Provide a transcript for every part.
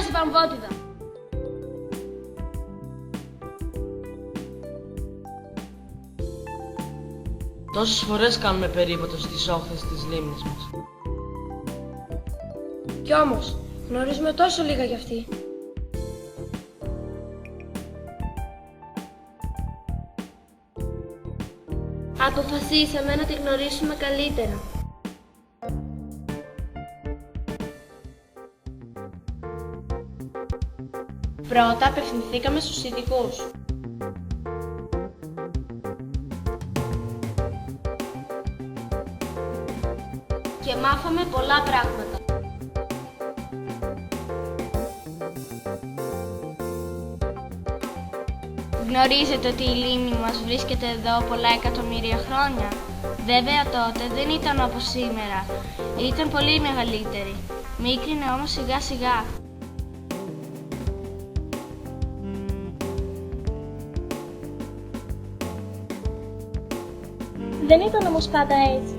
στη βαμβότητα. Τόσες φορές κάνουμε περίπατο στις όχθες της λίμνης μας. Κι όμως, γνωρίζουμε τόσο λίγα γι' αυτή. Αποφασίσαμε να τη γνωρίσουμε καλύτερα. Πρώτα απευθυνθήκαμε στους ειδικούς. Και μάθαμε πολλά πράγματα. Γνωρίζετε ότι η λίμνη μας βρίσκεται εδώ πολλά εκατομμύρια χρόνια. Βέβαια τότε δεν ήταν όπως σήμερα. Ήταν πολύ μεγαλύτερη. Μίκρινε όμως σιγά σιγά. Δεν ήταν όμως πάντα έτσι.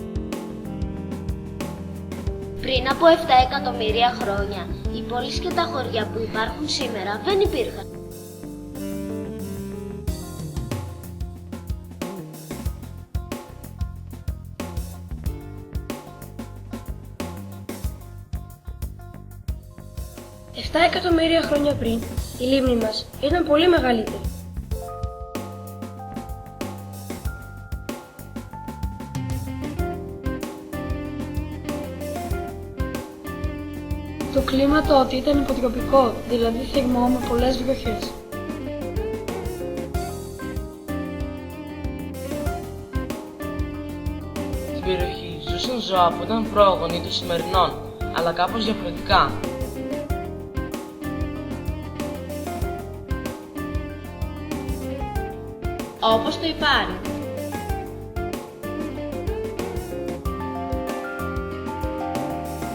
Πριν από 7 εκατομμύρια χρόνια, οι πόλεις και τα χωριά που υπάρχουν σήμερα δεν υπήρχαν. Εφτά εκατομμύρια χρόνια πριν, η λίμνη μας ήταν πολύ μεγαλύτερη. Το κλίμα τότε ήταν υποτροπικό, δηλαδή θερμό με πολλές βροχές. Στην περιοχή ζούσαν ζώα που ήταν πρόγονοι των σημερινών, αλλά κάπως διαφορετικά. Όπως το υπάρει.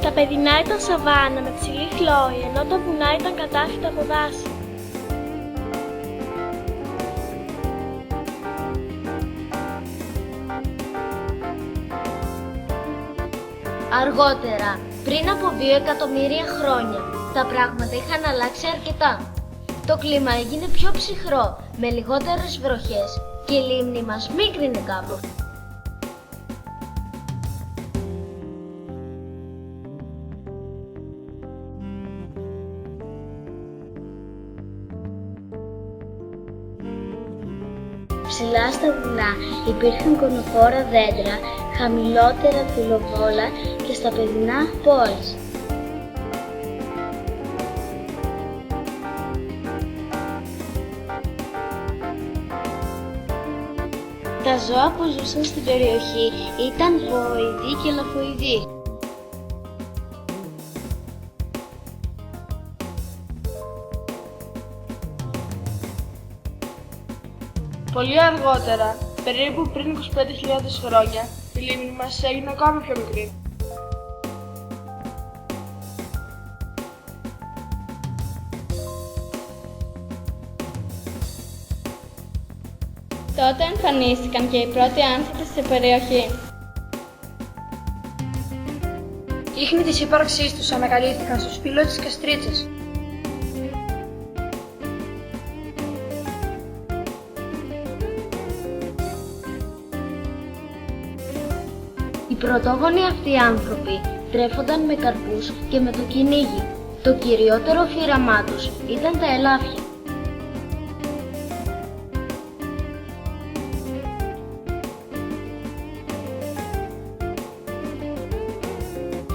Τα παιδινά ήταν σαβάνα με ψηλή χλόη, ενώ τα βουνά ήταν κατάφυτα από δάση. Αργότερα, πριν από 2 εκατομμύρια χρόνια, τα πράγματα είχαν αλλάξει αρκετά. Το κλίμα έγινε πιο ψυχρό, με λιγότερες βροχές και η λίμνη μας μίκρινε κάπως. Ψηλά στα βουνά υπήρχαν κονοφόρα δέντρα, χαμηλότερα πυλοβόλα και στα παιδινά πόλεις. Τα ζώα που ζούσαν στην περιοχή ήταν βοηδοί και λαφοειδοί. Πολύ αργότερα, περίπου πριν 25.000 χρόνια, η λίμνη μας έγινε ακόμη πιο μικρή. Τότε εμφανίστηκαν και οι πρώτοι άνθρωποι στην περιοχή. Ίχνη της ύπαρξής τους ανακαλύφθηκαν στο σπήλο της Καστρίτσας. Οι πρωτόγονοι αυτοί άνθρωποι τρέφονταν με καρπούς και με το κυνήγι. Το κυριότερο φύραμά τους ήταν τα ελάφια.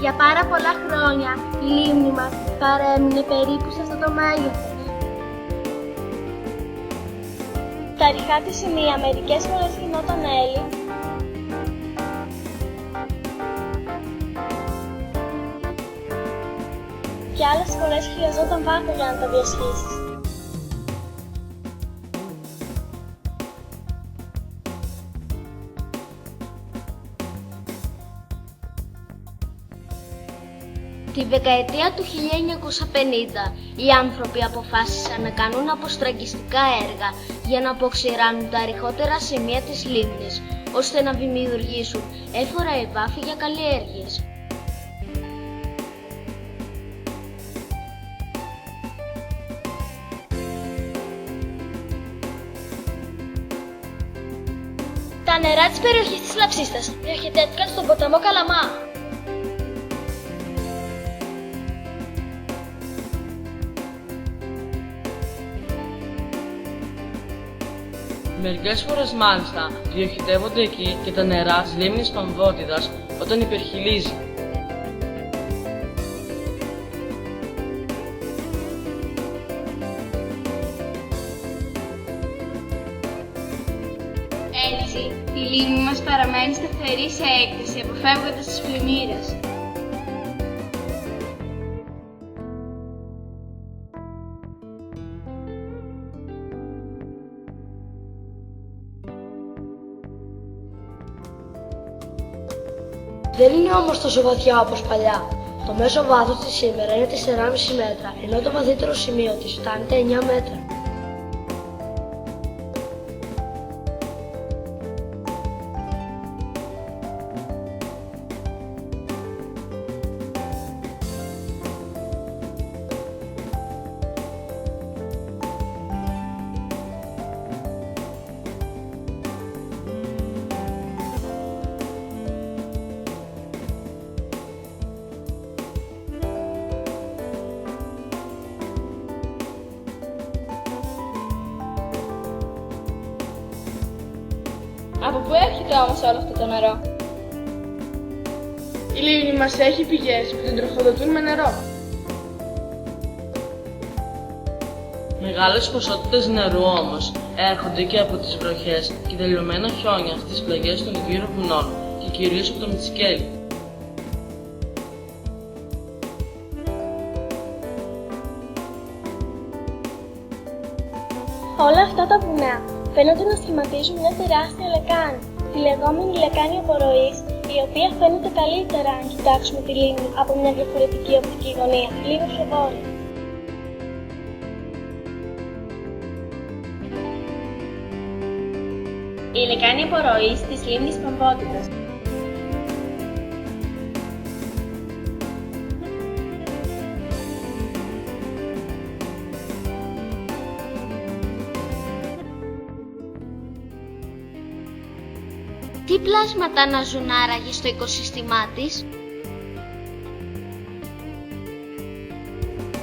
Για πάρα πολλά χρόνια η λίμνη μας παρέμεινε περίπου σε αυτό το μέγεθος. Τα ριχά της σημεία μερικές φορές γινόταν έλλη και άλλες φορές χρειαζόταν βάρκα για να τα διασχίσεις. Τη δεκαετία του 1950 οι άνθρωποι αποφάσισαν να κάνουν αποστραγγιστικά έργα για να αποξηράνουν τα ρηχότερα σημεία της λίμνης, ώστε να δημιουργήσουν έφορα εδάφη για καλλιέργειες. Τα νερά της περιοχής της Λαψίστας διοχετεύτηκαν στον ποταμό Καλαμά. Μερικές φορές μάλιστα διοχετεύονται εκεί και τα νερά της λίμνης Παμβότιδας όταν υπερχειλίζει. Έτσι, η λίμνη μας παραμένει σταθερή σε έκταση, αποφεύγοντας τις πλημμύρες. Δεν είναι όμως τόσο βαθιά όπως παλιά. Το μέσο βάθος της σήμερα είναι 4,5 μέτρα, ενώ το βαθύτερο σημείο της φτάνει τα 9 μέτρα. Από πού έρχεται όμως όλο αυτό το νερό? Η λίμνη μας έχει πηγές που την τροφοδοτούν με νερό. Μεγάλες ποσότητες νερού όμως έρχονται και από τις βροχές και τελειωμένα χιόνια στις πλαγιές των γύρω βουνών και κυρίως από το Μητσικέλι. Όλα αυτά τα βουνά φαίνονται να σχηματίζουν μια τεράστια λεκάνη, τη λεγόμενη λεκάνη απορροής, η οποία φαίνεται καλύτερα αν κοιτάξουμε τη λίμνη από μια διαφορετική οπτική γωνία, λίγο πιο βόρεια. Η λεκάνη απορροής της λίμνης Παμβότιδας. Τι πλάσματα να ζουν άραγε στο οικοσύστημά της?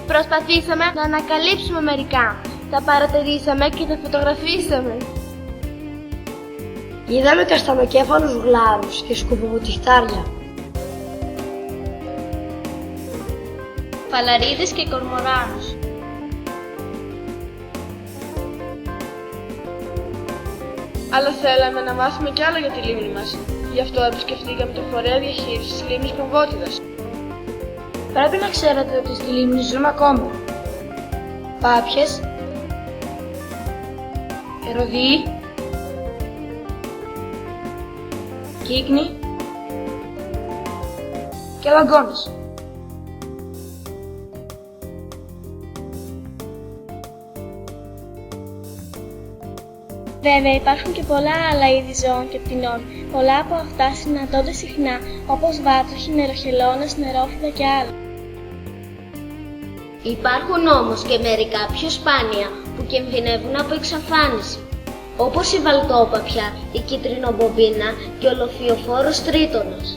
Προσπαθήσαμε να ανακαλύψουμε μερικά. Τα παρατηρήσαμε και τα φωτογραφίσαμε. Είδαμε καστανοκέφαλους γλάρους και σκουφοβουτιχτάρια. Φαλαρίδες και κορμοράνους. Αλλά θέλαμε να μάθουμε κι άλλα για τη λίμνη μας. Γι' αυτό επισκεφτήκαμε το φορέα διαχείρισης της λίμνης Παμβότιδας. Πρέπει να ξέρετε ότι στη λίμνη ζουν ακόμα πάπιες, εροδίοι, κύκνοι και λαγκώνες. Βέβαια υπάρχουν και πολλά άλλα είδη ζώων και πτηνών. Πολλά από αυτά συναντώνται συχνά, όπως βάτραχοι, νεροχελώνες, νερόφυδα και άλλα. Υπάρχουν όμως και μερικά πιο σπάνια που κινδυνεύουν από εξαφάνιση, όπως η βαλτόπαπια, η κίτρινομπομπίνα και ο λοφιοφόρος τρίτονας.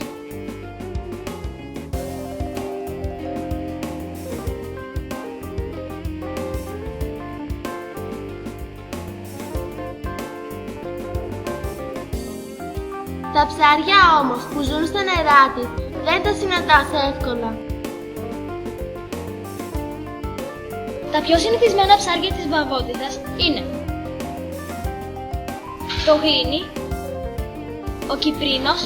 Τα ψάρια όμως που ζουν στα νερά της δεν τα συναντάς εύκολα. Τα πιο συνηθισμένα ψάρια της Παμβότιδας είναι το γρίνι, ο κυπρίνος,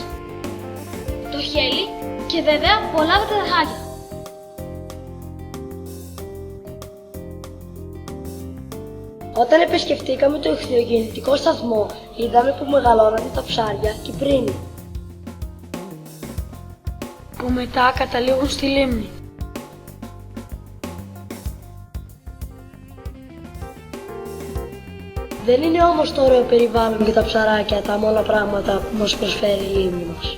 το χέλι και βέβαια πολλά βατραχάκια. Όταν επισκεφτήκαμε το ηχθειοκινητικό σταθμό, είδαμε που μεγαλώνανε τα ψάρια κυπρίνοι, που μετά καταλήγουν στη λίμνη. Δεν είναι όμως το ωραίο περιβάλλον και τα ψαράκια τα μόνα πράγματα που μας προσφέρει η λίμνη μας.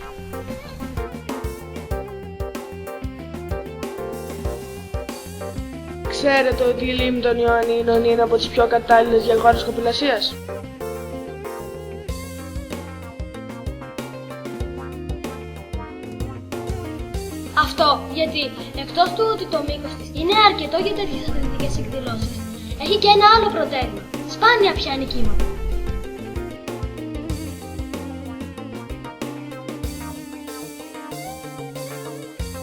Ξέρετε ότι η λίμνη των Ιωαννίνων είναι από τις πιο κατάλληλες για αγώνες κοπηλασίας. Αυτό γιατί εκτός του ότι το μήκος της είναι αρκετό για τέτοιες αθλητικές εκδηλώσεις, έχει και ένα άλλο προτέρημα. Σπάνια πιάνει κύματα.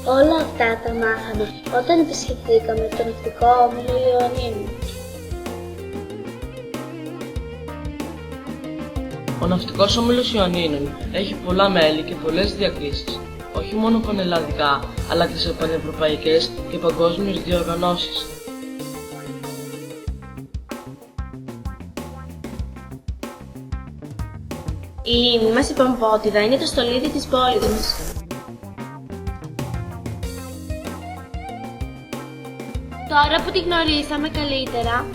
Όλα αυτά τα μάθαμε όταν επισκεφθήκαμε το ναυτικό όμιλο Ιωαννίνου. Ο ναυτικός όμιλος Ιωαννίνων έχει πολλά μέλη και πολλές διακρίσεις, όχι μόνο πανελλαδικά, αλλά και σε πανευρωπαϊκές και παγκόσμιες διοργανώσεις. Η λίμνη μας η Παμπότιδα είναι το στολίδι της πόλης μας. Τώρα που τη γνωρίσαμε καλύτερα,